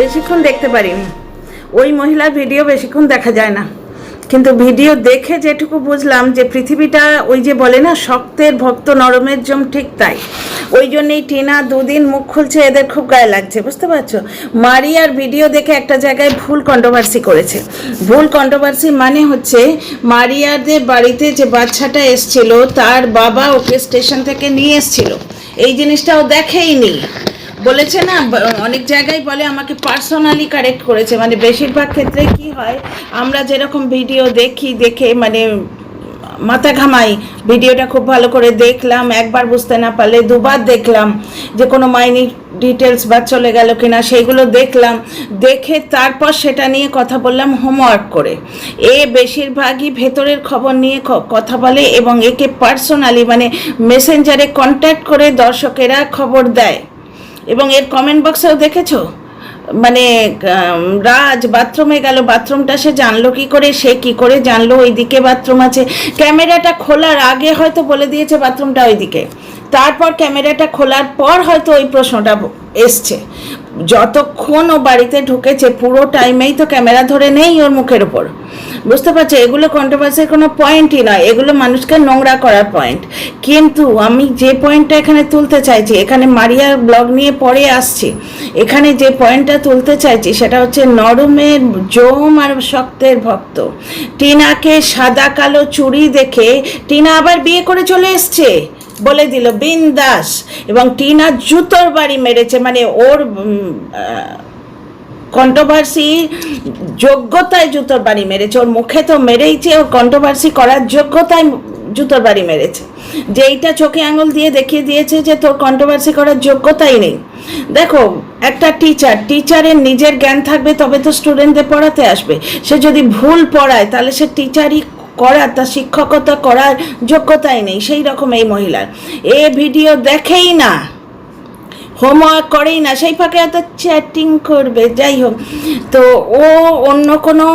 বেশিক্ষণ দেখতে পারিনি। ওই মহিলার ভিডিও বেশিক্ষণ দেখা যায় না, কিন্তু ভিডিও দেখে যেটুকু বুঝলাম যে পৃথিবীটা ওই যে বলে না শক্তের ভক্ত নরমের জম, ঠিক তাই। ওই জন্যই টিনা দুদিন মুখ খুলছে, এদের খুব গায়ে লাগছে, বুঝতে পারছো। মারিয়ার ভিডিও দেখে একটা জায়গায় ভুল কন্ট্রোভার্সি করেছে। ভুল কন্ট্রোভার্সি মানে হচ্ছে মারিয়াদের বাড়িতে যে বাচ্চাটা এসছিল তার বাবা ওকে স্টেশন থেকে নিয়ে এসছিল, এই জিনিসটা ও দেখেইনি। বলেছে না, অনেক জায়গায় বলে আমাকে পার্সোনালি কারেক্ট করেছে। মানে বেশিরভাগ ক্ষেত্রে কি হয়, আমরা যেরকম ভিডিও দেখে মানে মাথা ঘামাই, ভিডিওটা খুব ভালো করে দেখলাম, একবার বুঝতে না পারলে দুবার দেখলাম, যে কোনো মাইনি ডিটেলস বা চলে গেল কিনা সেইগুলো দেখলাম, দেখে তারপর সেটা নিয়ে কথা বললাম হোমওয়ার্ক করে। এ বেশিরভাগই ভেতরের খবর নিয়ে কথা বলে এবং একে পার্সোনালি মানে মেসেঞ্জারে কন্ট্যাক্ট করে দর্শকেরা খবর দেয়। এবং এর কমেন্ট বক্সেও দেখেছো, মানে রাজ বাথরুমে গেল, বাথরুমটা সে জানলো কি করে, সে কি করে জানলো ওইদিকে বাথরুম আছে? ক্যামেরাটা খোলার আগে হয়তো বলে দিয়েছে বাথরুমটা ওইদিকে, তারপর ক্যামেরাটা খোলার পর হয়তো ওই প্রশ্নটা এসছে। যতক্ষণ ও বাড়িতে ঢুকেছে পুরো টাইমেই তো ক্যামেরা ধরে নেই ওর মুখের ওপর, বুঝতে পারছো। এগুলো কন্ট্রোভার্সির কোনো পয়েন্টই নয়, এগুলো মানুষকে নোংরা করার পয়েন্ট। কিন্তু আমি যে পয়েন্টটা এখানে তুলতে চাইছি, এখানে মারিয়ার ব্লগ নিয়ে পরে আসছি, এখানে যে পয়েন্টটা তুলতে চাইছি সেটা হচ্ছে নরমের জম আর শক্তের ভক্ত। টিনাকে সাদা কালো চুড়ি দেখে টিনা আবার বিয়ে করে চলে এসছে, বলে দিল বিন্দাস। এবং টিনা জুতোর বাড়ি মেরেছে, মানে ওর কন্ট্রোভার্সি যোগ্যতায় জুতোর বাড়ি মেরেছে। ওর মুখে তো মেরেইছে, ওর কন্ট্রোভার্সি করার যোগ্যতায় জুতোর বাড়ি মেরেছে। যে এইটা চোখে আঙুল দিয়ে দেখিয়ে দিয়েছে যে তোর কন্ট্রোভার্সি করার যোগ্যতাই নেই। দেখো, একটা টিচারের নিজের জ্ঞান থাকবে তবে তো স্টুডেন্টদের পড়াতে আসবে। সে যদি ভুল পড়ায় তাহলে সে টিচারই করার, তার শিক্ষকতা করার যোগ্যতাই নেই। সেই রকম এই মহিলার এ ভিডিও দেখেই না, হোমওয়ার্ক করেই না, সেই ফাঁকে এত চ্যাটিং করবে। যাই হোক, তো ও অন্য কোনো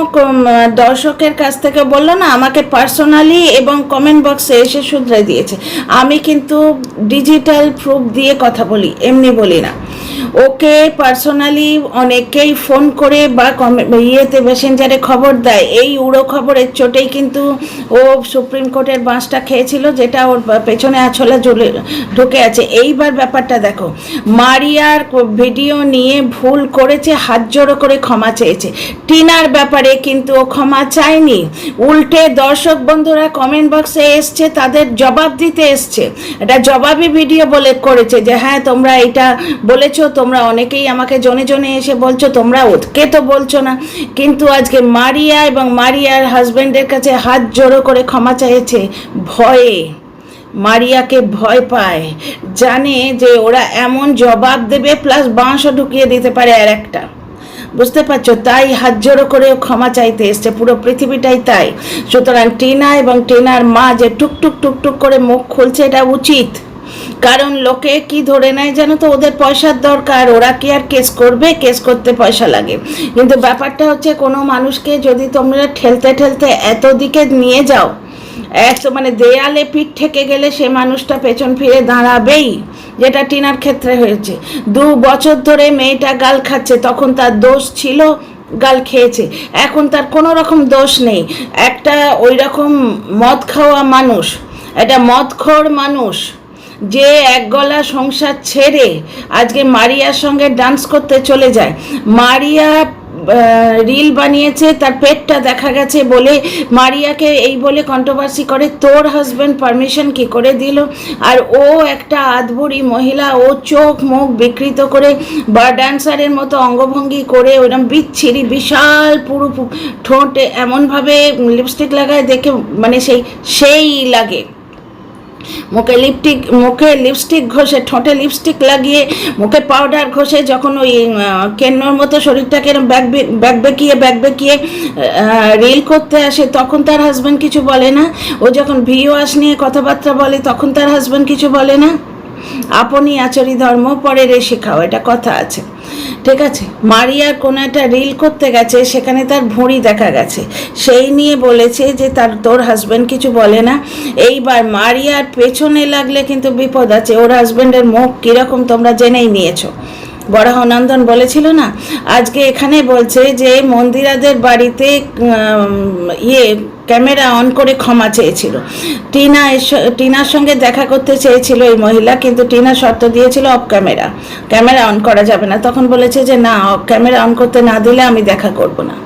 দর্শকের কাছ থেকে বললো না, আমাকে পার্সোনালি এবং কমেন্ট বক্সে এসে শুধরে দিয়েছে। আমি কিন্তু ডিজিটাল প্রুফ দিয়ে কথা বলি, এমনি বলি না। ওকে পার্সোনালি অনেকেই ফোন করে বা ইয়েতে মেসেঞ্জারে খবর দেয়। এই উড়ো খবরের চোটেই কিন্তু ও সুপ্রিম কোর্টের বাঁশটা খেয়েছিল, যেটা ওর পেছনে আছলা ঢুকে আছে। এইবার ব্যাপারটা দেখো, মারিয়ার ভিডিও নিয়ে ভুল করেছে, হাত জোড়ো করে ক্ষমা চেয়েছে। টিনার ব্যাপারে কিন্তু ও ক্ষমা চায়নি, উল্টে দর্শক বন্ধুরা কমেন্ট বক্সে এসছে, তাদের জবাব দিতে এসছে। এটা জবাবি ভিডিও বলে করেছে যে হ্যাঁ তোমরা এটা বলেছো, তোমরা অনেকেই আমাকে জনে জনে এসে বলছো, তোমরা ওকে তো বলছো না। কিন্তু আজকে মারিয়া এবং মারিয়ার হাজব্যান্ডের কাছে হাত জোড়ো করে ক্ষমা চাইছে ভয়ে। মারিয়াকে ভয় পায়, জানে যে ওরা এমন জবাব দেবে প্লাস বাঁশও ঢুকিয়ে দিতে পারে আর একটা, বুঝতে পারছো। তাই হাত জোড়ো করে ক্ষমা চাইতে এসছে, পুরো পৃথিবীটাই তাই। সুতরাং টিনা এবং টিনার মা যে টুকটুক টুকটুক করে মুখ খুলছে এটা উচিত, কারণ লোকে কি ধরে নেয় জানো তো, ওদের পয়সার দরকার, ওরা কি আর কেস করবে, কেস করতে পয়সা লাগে। কিন্তু ব্যাপারটা হচ্ছে কোনো মানুষকে যদি তোমরা ঠেলতে ঠেলতে এত দিকে নিয়ে যাও, মানে দেয়ালে পিঠ ঠেকে গেলে সে মানুষটা পেছন ফিরে দাঁড়াবেই, যেটা টিনার ক্ষেত্রে হয়েছে। 2 বছর ধরে মেয়েটা গাল খাচ্ছে, তখন তার দোষ ছিল, গাল খেয়েছে, এখন তার কোনো রকম দোষ নেই। একটা ওই রকম মদ খাওয়া মানুষ, একটা মদখোর মানুষ যে এক গলা সংসার ছেড়ে আজকে মারিয়ার সঙ্গে ডান্স করতে চলে যায়। মারিয়া রিল বানিয়েছে, তার পেটটা দেখা গেছে বলে মারিয়াকে এই বলে কন্ট্রোভার্সি করে, তোর হাজব্যান্ড পারমিশন কি করে দিল? আর ও একটা আধবুড়ি মহিলা, ও চোখ মুখ বিকৃত করে বার ড্যান্সারের মতো অঙ্গভঙ্গি করে ওইরকম বিচ্ছিরি বিশাল পুরো ঠোঁটে এমনভাবে লিপস্টিক লাগায়, দেখে মানে সেই লাগে। মুখে লিপস্টিক ঘষে, ঠোঁটে লিপস্টিক লাগিয়ে, মুখে পাউডার ঘষে যখন ওই কেন্নর মতো শরীরটাকে ব্যাক বেঁকিয়ে রিল করতে আসে, তখন তার হাজব্যান্ড কিছু বলে না। ও যখন ভিউয়ার্স নিয়ে কথাবার্তা বলে তখন তার হাজব্যান্ড কিছু বলে না। আপনি আচরি ধর্ম পরের শেখাও, এটা কথা আছে, ঠিক আছে। মারিয়ার কোনো একটা রিল করতে গেছে, সেখানে তার ভুঁড়ি দেখা গেছে, সেই নিয়ে বলেছে যে তোর হাজব্যান্ড কিছু বলে না। এইবার মারিয়ার পেছনে লাগলে কিন্তু বিপদ আছে। ওর হাজব্যান্ডের মুখ কীরকম তোমরা জেনেই নিয়েছো, বরাহনন্দন বলেছিল না, আজকে এখানে বলছে যে মন্দিরাদের বাড়িতে ক্যামেরা অন করে ক্ষমা চেয়েছিল। টিনার সঙ্গে দেখা করতে চেয়েছিল এই মহিলা, কিন্তু টিনা শর্ত দিয়েছিল অফ ক্যামেরা অন করা যাবে না। তখন বলেছে যে না, ক্যামেরা অন করতে না দিলে আমি দেখা করব না।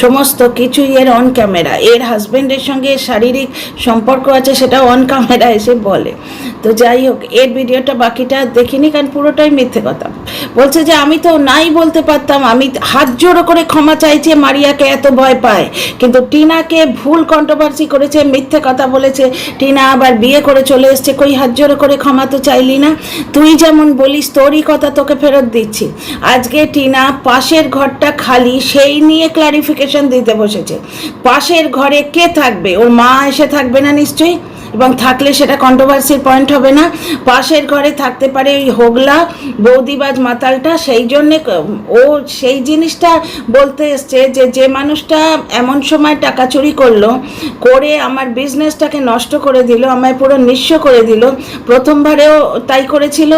সমস্ত কিছুই এর অন ক্যামেরা। এর হাজব্যান্ডের সঙ্গে শারীরিক সম্পর্ক আছে, সেটা অন ক্যামেরা এসে বলে। তো যাই হোক, এর ভিডিওটা বাকিটা দেখিনি, কারণ পুরোটাই মিথ্যে কথা। বলছে যে আমি তো নাই বলতে পারতাম, আমি হাত জোড়ো করে ক্ষমা চাইছে, মারিয়াকে এত ভয় পায়। কিন্তু টিনাকে ভুল কন্ট্রোভার্সি করেছে, মিথ্যে কথা বলেছে। টিনা আবার বিয়ে করে চলে এসছে, কই হাত জোড়ো করে ক্ষমা তো চাইলি না? তুই যেমন বলিস তোরই কথা তোকে ফেরত দিচ্ছি। আজকে টিনা পাশের ঘরটা খালি সেই নিয়ে ক্লারিফিকেশন দিতে বসেছে। পাশের ঘরে কে থাকবে? ওর মা এসে থাকবে না নিশ্চয়ই, এবং থাকলে সেটা কন্ট্রোভার্সির পয়েন্ট হবে না। পাশের ঘরে থাকতে পারে ওই হোগলা বৌদিবাজ মাতালটা, সেই জন্যে ও সেই জিনিসটা বলতে এসছে যে মানুষটা এমন সময় টাকা চুরি করলো, করে আমার বিজনেসটাকে নষ্ট করে দিল, আমায় পুরো নিঃস্ব করে দিল। প্রথমবারেও তাই করেছিল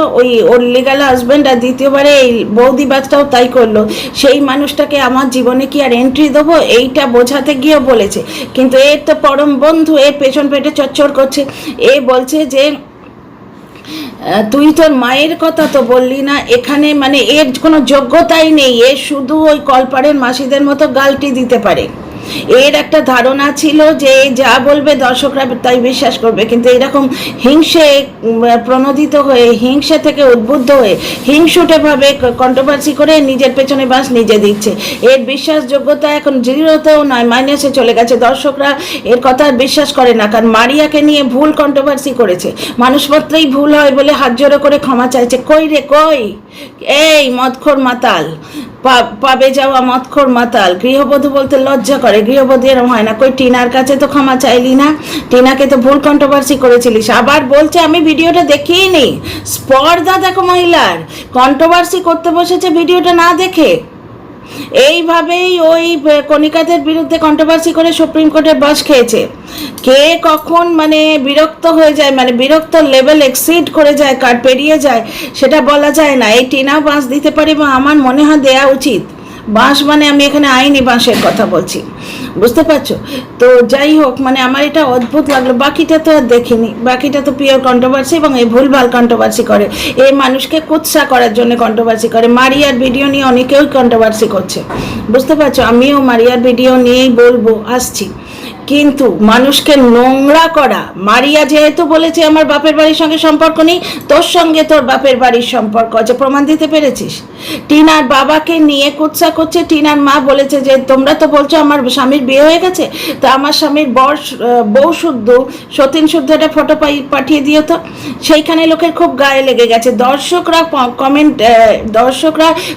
ওর লিগাল হাজব্যান্ড, আর দ্বিতীয়বারে এই বৌদিবাজটাও তাই করলো। সেই মানুষটাকে আমার জীবনে কি আর এন্ট্রি দেবো? এইটা বোঝাতে গিয়েও বলেছে। কিন্তু এর তো পরম বন্ধু, এর পেছন পেটে চচ্চর করছে। এ বলছে যে তুই তোর মায়ের কথা তো বললি না এখানে, মানে এর কোনো যোগ্যতাই নেই। এ শুধু ওই কলপাড়ের মাসিদের মতো গালটি দিতে পারে। এর একটা ধারণা ছিল যে যা বলবে দর্শকরা তাই বিশ্বাস করবে, কিন্তু এরকম হিংসে প্রণোদিত হয়ে, হিংসা থেকে উদ্বুদ্ধ হয়ে হিংসুটেভাবে কন্ট্রোভার্সি করে নিজের পেছনে বাস নিজে দিচ্ছে। এর বিশ্বাসযোগ্যতা এখন জিরোতেও নয়, মাইনাসে চলে গেছে। দর্শকরা এর কথা আর বিশ্বাস করে না, কারণ মারিয়াকে নিয়ে ভুল কন্ট্রোভার্সি করেছে। মানুষমাত্রই ভুল হয় বলে হাত জোড়ো করে ক্ষমা চাইছে। কই রে কই? এই মদখোর মাতাল, পাবে যাওয়া মদখোর মাতাল, গৃহবধূ বলতে লজ্জা করে। গৃহবধূ এরম হয় না। কই টিনার কাছে তো ক্ষমা চাইলি না? টিনাকে তো ভুল কন্ট্রোভার্সি করেছিলিস। আবার বলছে আমি ভিডিওটা দেখিই নি। স্পর্ধা দেখো মহিলার, কন্ট্রোভার্সি করতে বসেছে ভিডিওটা না দেখে। এইভাবেই ওই কণিকাদের বিরুদ্ধে কন্ট্রোভার্সি করে সুপ্রিম কোর্টের বাস খেয়েছে। কে কখন মানে বিরক্ত হয়ে যায়, মানে বিরক্ত লেভেল এক্সিড করে যায়, কার পেরিয়ে যায় সেটা বলা যায় না। এই টিনাও বাঁশ দিতে পারে, এবং আমার মনে হয় দেয়া উচিত। বাঁশ মানে আমি এখানে আইনি বাঁশের কথা বলছি, বুঝতে পারছো তো? যাই হোক, মানে আমার এটা অদ্ভুত লাগলো। বাকিটা তো আর দেখিনি, বাকিটা তো পিওর কন্ট্রোভার্সি, এবং এই ভুলভাল কন্ট্রোভার্সি করে। এই মানুষকে কুৎসা করার জন্য কন্ট্রোভার্সি করে। মারিয়ার ভিডিও নিয়ে অনেকেই কন্ট্রোভার্সি করছে, বুঝতে পারছো? আমিও মারিয়ার ভিডিও নিয়েই বলবো, আসছি। কিন্তু মানুষকে নোংরা করা, মারিয়া যেহেতু বলেছে আমার বাপের বাড়ির সঙ্গে সম্পর্ক নেই, তোর সঙ্গে তোর বাপের বাড়ির সম্পর্ক আছে, প্রমাণ দিতে পেরেছিস? টিনার বাবাকে নিয়ে কুৎসা করছে। টিনার মা বলেছে যে তোমরা তো বলছো আমার স্বামীর বিয়ে হয়ে গেছে, তো আমার স্বামীর বউ শুদ্ধ, সতীন শুদ্ধ একটা ফটো পাঠিয়ে দিও তো। সেইখানে লোকের খুব গায়ে লেগে গেছে। দর্শকরা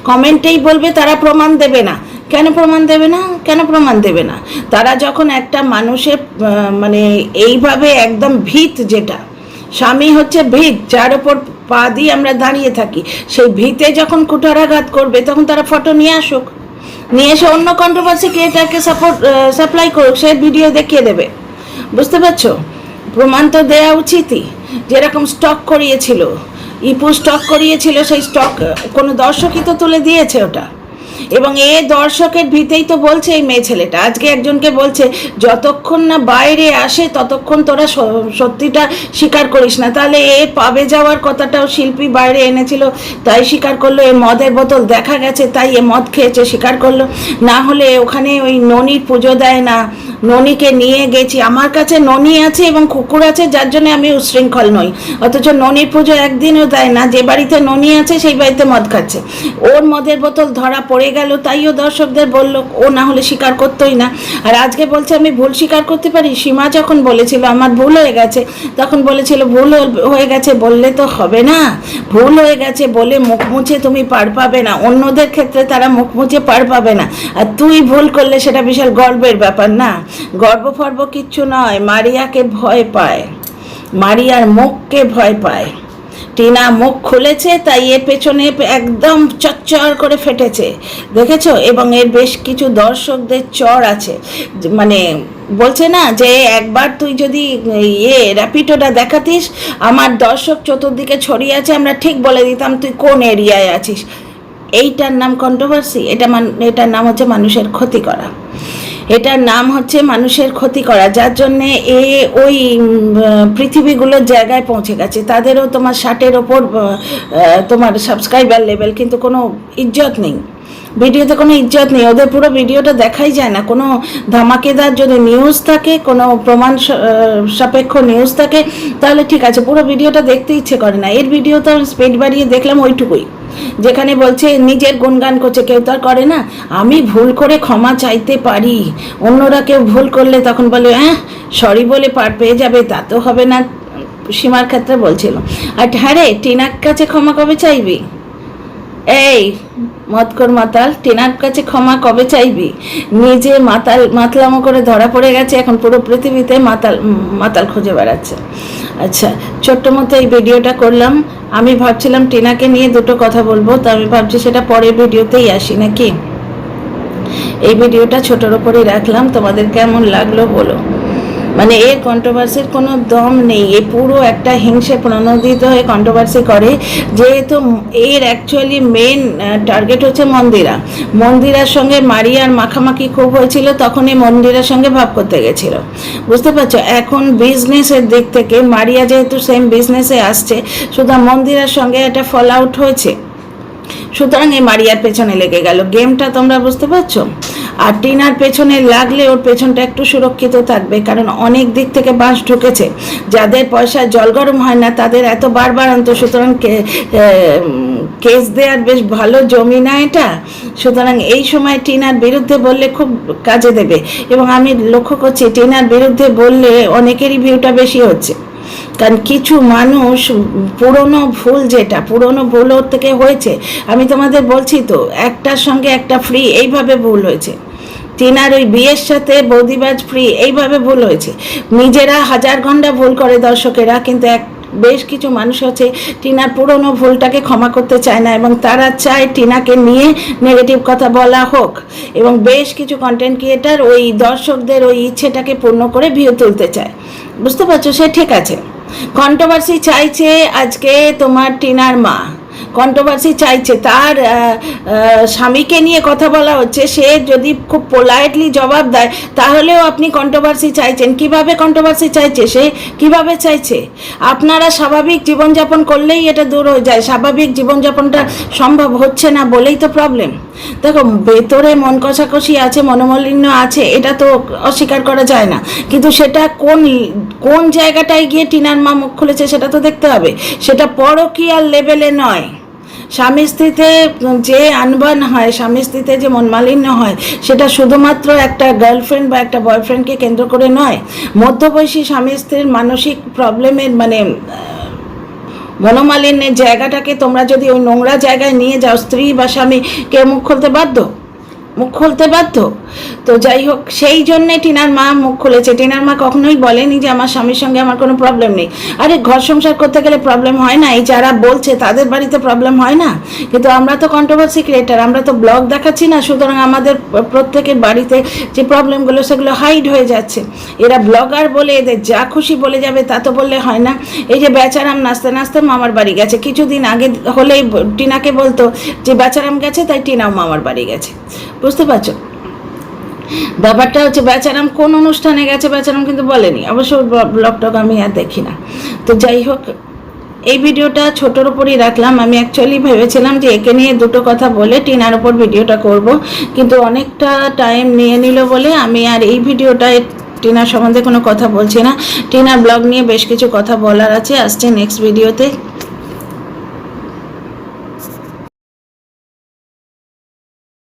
কমেন্টেই বলবে, তারা প্রমাণ দেবে না। কেন প্রমাণ দেবে না? কেন প্রমাণ দেবে না? তারা যখন একটা মানুষের মানে এইভাবে একদম ভিত, যেটা স্বামী হচ্ছে ভিত, যার ওপর পা দিয়ে আমরা দাঁড়িয়ে থাকি, সেই ভিতে যখন কুঠারাঘাত করবে, তখন তারা ফটো নিয়ে আসুক, নিয়ে এসে অন্য কন্ট্রোভার্সি ক্রিয়েটারকে সাপ্লাই করুক, সে ভিডিও দেখিয়ে দেবে, বুঝতে পারছো? প্রমাণ তো দেওয়া উচিতই। যেরকম স্টক করিয়েছিল, ইপু স্টক করিয়েছিল, সেই স্টক কোনো দর্শকই তো তুলে দিয়েছে ওটা। এবং এ দর্শকের ভিতেই তো বলছে এই মেয়ে ছেলেটা। আজকে একজনকে বলছে যতক্ষণ না বাইরে আসে ততক্ষণ তোরা সত্যিটা স্বীকার করিস না। তাহলে এ পাবে যাওয়ার কথাটাও শিল্পী বাইরে এনেছিল, তাই স্বীকার করলো। এ মদের বোতল দেখা গেছে, তাই এ মদ খেয়েছে, স্বীকার করলো। না হলে ওখানে ওই ননির পুজো দেয় না, ননিকে নিয়ে গেছি, আমার কাছে ননি আছে এবং কুকুর আছে, যার জন্য আমি উশৃঙ্খল নই। অথচ ননির পুজো একদিনও দেয় না। যে বাড়িতে ননি আছে সেই বাড়িতে মদ খাচ্ছে। ওর মদের বোতল ধরা পড়ে গেল, তাইও দর্শকদের বলল, ও না হলে স্বীকার করতোই না। আর আজকে বলছে আমি ভুল স্বীকার করতে পারি। সীমা যখন বলেছিল আমার ভুল হয়ে গেছে, তখন বলেছিল ভুল হয়ে গেছে বললে তো হবে না, ভুল হয়ে গেছে বলে মুখ মুছে তুমি পার পাবে না। অন্যদের ক্ষেত্রে তারা মুখ মুছে পার পাবে না, আর তুই ভুল করলে সেটা বিশাল গর্বের ব্যাপার না? গর্ব ফর্ব কিচ্ছু নয়। মারিয়াকে ভয় পায়, মারিয়ার মুখকে ভয় পায়। টিনা মুখ খুলেছে, তাই এর পেছনে একদম চচ্চর করে ফেটেছে, দেখেছো? এবং এর বেশ কিছু দর্শকদের চড় আছে, মানে বলছে না যে একবার তুই যদি র্যাপিডোটা দেখাতিস, আমার দর্শক চতুর্দিকে ছড়িয়ে আছে, আমরা ঠিক বলে দিতাম তুই কোন এরিয়ায় আছিস। এইটার নাম কন্ট্রোভার্সি? এটার নাম হচ্ছে মানুষের ক্ষতি করা। এটার নাম হচ্ছে মানুষের ক্ষতি করা, যার জন্যে ওই পৃথিবীগুলোর জায়গায় পৌঁছে গেছে। তাদেরও তোমার 60-এর ওপর তোমার সাবস্ক্রাইবার লেভেল, কিন্তু কোনো ইজ্জত নেই, ভিডিওতে কোনো ইজ্জত নেই। ওদের পুরো ভিডিওটা দেখাই যায় না। কোনো ধামাকেদার যদি নিউজ থাকে, কোনো প্রমাণ সাপেক্ষ নিউজ থাকে, তাহলে ঠিক আছে, পুরো ভিডিওটা দেখতে ইচ্ছে করে না। এর ভিডিও তো স্পিড বাড়িয়ে দেখলাম ওইটুকুই, যেখানে বলছে নিজের গুণগান করছে। কেউ তো আর করে না। আমি ভুল করে ক্ষমা চাইতে পারি, অন্যরা কেউ ভুল করলে তখন বলে সরি বলে পার পেয়ে যাবে, তা তো হবে না। সীমার ক্ষেত্রে বলছিল। আর হ্যাঁ রে, টিনার কাছে ক্ষমা কবে চাইবি? এই মতকর মাতাল, টিনার কাছে ক্ষমা কবে চাইবি? নিজে মাতলামো করে ধরা পড়ে গেছে, এখন পুরো পৃথিবীতে মাতাল খুঁজে বেড়াচ্ছে। আচ্ছা, ছোট্ট মতো এই ভিডিওটা করলাম। আমি ভাবছিলাম টিনাকে নিয়ে দুটো কথা বলবো, তো আমি ভাবছি সেটা পরের ভিডিওতেই আসি নাকি। এই ভিডিওটা ছোটোর ওপরেই রাখলাম। তোমাদের কেমন লাগলো বলো। মানে এর কন্ট্রোভার্সির কোনো দম নেই। এ পুরো একটা হিংসে প্রণোদিত হয়ে কন্ট্রোভার্সি করে, যেহেতু এর অ্যাকচুয়ালি মেন টার্গেট হচ্ছে মন্দিরার সঙ্গে মারিয়ার মাখামাখি খুব হয়েছিল, তখনই মন্দিরার সঙ্গে ভাব করতে গেছিল। বুঝতে পারছো? এখন বিজনেসের দিক থেকে মারিয়া যেহেতু সেম বিজনেসে আসছে, সুতরাং মন্দিরার সঙ্গে একটা ফল আউট হয়েছে, সুতরাং এই মারিয়ার পেছনে লেগে গেল। গেমটা তোমরা বুঝতে পারছো? আর টিনার পেছনে লাগলে ওর পেছনটা একটু সুরক্ষিত থাকবে, কারণ অনেক দিক থেকে বাঁশ ঢুকেছে। যাদের পয়সা জল গরম হয় না তাদের এত বারবারন্ত, সুতরাং কেস দেওয়ার বেশ ভালো জমি না এটা। সুতরাং এই সময় টিনার বিরুদ্ধে বললে খুব কাজে দেবে, এবং আমি লক্ষ্য করছি টিনার বিরুদ্ধে বললে অনেকেরই ভিউটা বেশি হচ্ছে। কারণ কিছু মানুষ পুরনো ভুল ওর থেকে হয়েছে। আমি তোমাদের বলছি তো, একটার সঙ্গে একটা ফ্রি, এইভাবে ভুল হয়েছে। টিনার ওই বিয়ের সাথে বৌদিবাজ ফ্রি, এইভাবে ভুল হয়েছে। নিজেরা 1000 ঘন্টা ভুল করে দর্শকেরা, কিন্তু বেশ কিছু মানুষ আছে টিনার পুরনো ভুলটাকে ক্ষমা করতে চায় না, এবং তারা চায় টিনাকে নিয়ে নেগেটিভ কথা বলা হোক, এবং বেশ কিছু কন্টেন্ট ক্রিয়েটার ওই দর্শকদের ওই ইচ্ছেটাকে পূর্ণ করে ভিউ তুলতে চায়। বুঝতে পারছো? সে ঠিক আছে, কন্ট্রোভার্সি চাইছে। আজকে তোমার টিনার মা কন্ট্রোভার্সি চাইছে, তার স্বামীকে নিয়ে কথা বলা হচ্ছে, সে যদি খুব পোলাইটলি জবাব দেয় তাহলেও আপনি কন্ট্রোভার্সি চাইছেন। কিভাবে কন্ট্রোভার্সি চাইছে? সে কিভাবে চাইছে? আপনারা স্বাভাবিক জীবনযাপন করলেই এটা দূর হয়ে যায়। স্বাভাবিক জীবনযাপনটা সম্ভব হচ্ছে না বলেই তো প্রবলেম। দেখো, ভেতরে মন কষাকষি আছে, মনোমালিন্য আছে, এটা তো অস্বীকার করা যায় না, কিন্তু সেটা কোন জায়গাটায় গিয়ে টিনার মা মুখ খুলেছে সেটা তো দেখতে হবে। সেটা পরকীয়ার লেভেলে নয়। স্বামী স্ত্রীতে যে আনবান হয়, স্বামী স্ত্রীতে যে মনমালিন্য হয়, সেটা শুধুমাত্র একটা গার্লফ্রেন্ড বা একটা বয়ফ্রেন্ডকে কেন্দ্র করে নয়। মধ্যবয়সী স্বামী স্ত্রীর মানসিক প্রবলেমের মনোমালিন্যের জায়গাটাকে তোমরা যদি ওই নোংরা জায়গায় নিয়ে যাও, স্ত্রী বা স্বামী কে মুখ খুলতে বাধ্য। তো যাই হোক, সেই জন্যে টিনার মা মুখ খুলেছে। টিনার মা কখনোই বলেনি যে আমার স্বামীর সঙ্গে আমার কোনো প্রবলেম নেই। আরে, ঘর সংসার করতে গেলে প্রবলেম হয় না? এই যারা বলছে তাদের বাড়িতে প্রবলেম হয় না? কিন্তু আমরা তো কন্ট্রোভার্সি ক্রিয়েটার, আমরা তো ব্লগ দেখাচ্ছি না, সুতরাং আমাদের প্রত্যেকের বাড়িতে যে প্রবলেমগুলো সেগুলো হাইড হয়ে যাচ্ছে। এরা ব্লগার বলে এদের যা খুশি বলে যাবে তা তো বললে হয় না। এই যে বেচারাম নাচতে নাচতে মামার বাড়ি গেছে, কিছুদিন আগে হলেই টিনাকে বলতো যে বেচারাম গেছে, তাই টিনাও মামার বাড়ি গেছে। বুঝতে পারছো? ব্যাপারটা হচ্ছে বেচারাম কোন অনুষ্ঠানে গেছে বেচারাম কিন্তু বলেনি। অবশ্য ব্লগ টক আমি আর দেখি না। তো যাই হোক, এই ভিডিওটা ছোটোর উপরই রাখলাম। আমি অ্যাকচুয়ালি ভেবেছিলাম যে একে নিয়ে দুটো কথা বলে টিনার ওপর ভিডিওটা করব, কিন্তু অনেকটা টাইম নিয়ে নিল বলে আমি আর এই ভিডিওটায় টিনার সম্বন্ধে কোনো কথা বলছি না। টিনার ব্লগ নিয়ে বেশ কিছু কথা বলার আছে, আসছে নেক্সট ভিডিওতে।